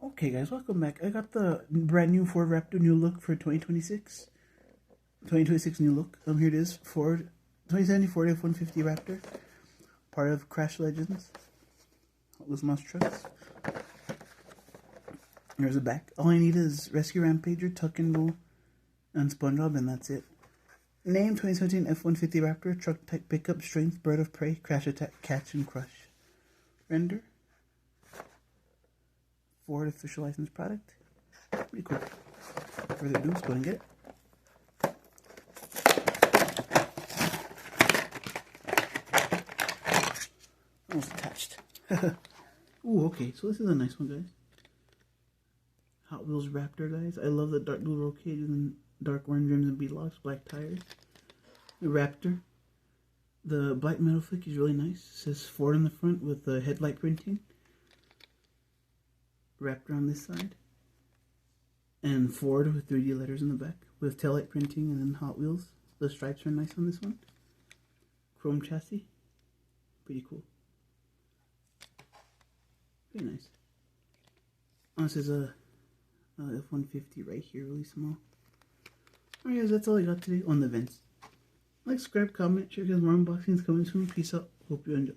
Okay guys, welcome back. I got the brand new Ford Raptor new look for 2026. 2026 new look. Here it is. Ford 2070 Ford F-150 Raptor. Part of Crash Legends. Hot Mouse Trucks. There's the back. All I need is Rescue Rampager, Tuck and Roll, and SpongeBob, and that's it. Name 2017 F-150 Raptor. Truck type pickup, strength, bird of prey, crash attack, catch and crush. Render. Ford official licensed product. Pretty cool. Further ado, let's go and get it. Almost attached. Ooh, okay, so this is a nice one, guys. Hot Wheels Raptor, guys. I love the dark blue roll cages and dark orange rims and beadlocks, black tires. The Raptor. The black metal flick is really nice. It says Ford on the front with the headlight printing. Raptor on this side. And Ford with 3D letters in the back with taillight printing, and then Hot Wheels. The stripes are nice on this one. Chrome chassis. Pretty cool. Pretty nice. Oh, this is a F-150 right here, really small. Alright guys, that's all I got today on the vents. Like, subscribe, comment, share, guys, more unboxings coming soon. Peace out. Hope you enjoyed.